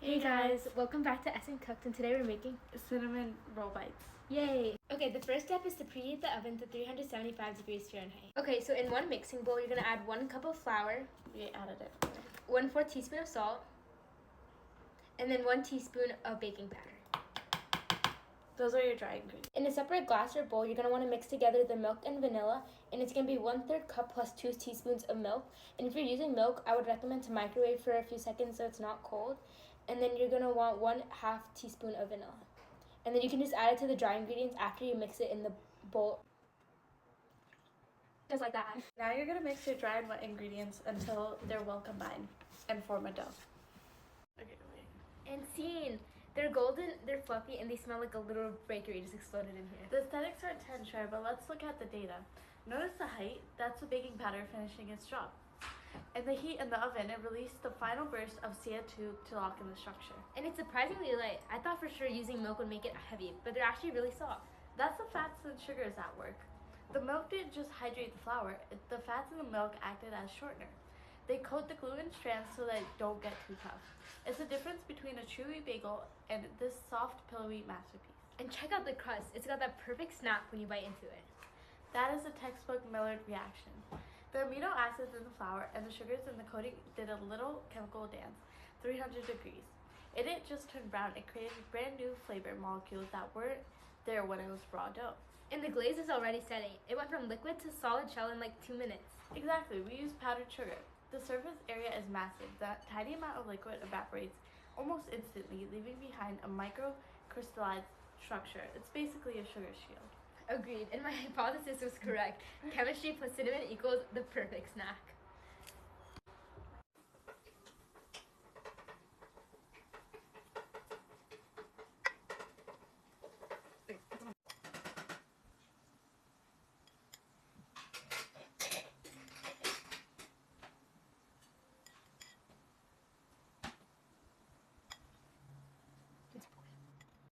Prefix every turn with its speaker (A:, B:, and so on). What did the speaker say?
A: Hey guys, welcome back to Essence Cooked, and today we're making
B: cinnamon roll bites.
A: Yay! Okay, the first step is to preheat the oven to 375 degrees Fahrenheit. Okay, so in one mixing bowl, you're gonna add 1 cup of flour.
B: We added it.
A: 1/4 teaspoon of salt, and then 1 teaspoon of baking powder.
B: Those are your dry ingredients.
A: In a separate glass or bowl, you're gonna want to mix together the milk and vanilla, and it's gonna be 1/3 cup plus 2 teaspoons of milk. And if you're using milk, I would recommend to microwave for a few seconds so it's not cold. And then you're gonna want 1/2 teaspoon of vanilla. And then you can just add it to the dry ingredients after you mix it in the bowl. Just like that.
B: Now you're gonna mix your dry and wet ingredients until they're well combined and form a dough. Okay, wait.
A: And scene! They're golden, they're fluffy, and they smell like a little bakery just exploded in here.
B: The aesthetics are intense, but let's look at the data. Notice the height, that's the baking powder finishing its job. And the heat in the oven, it released the final burst of CO2 to lock in the structure.
A: And it's surprisingly light. I thought for sure using milk would make it heavy, but they're actually really soft.
B: That's the fats and sugars at work. The milk didn't just hydrate the flour, the fats in the milk acted as shortener. They coat the gluten strands so that it don't get too tough. It's the difference between a chewy bagel and this soft, pillowy masterpiece.
A: And check out the crust. It's got that perfect snap when you bite into it.
B: That is a textbook Maillard reaction. The amino acids in the flour and the sugars in the coating did a little chemical dance, 300 degrees. It didn't just turn brown, it created brand new flavor molecules that weren't there when it was raw dough.
A: And the glaze is already setting. It went from liquid to solid shell in like 2 minutes.
B: Exactly, we used powdered sugar. The surface area is massive. That tiny amount of liquid evaporates almost instantly, leaving behind a microcrystallized structure. It's basically a sugar shield.
A: Agreed, and my hypothesis was correct. Chemistry plus cinnamon equals the perfect snack.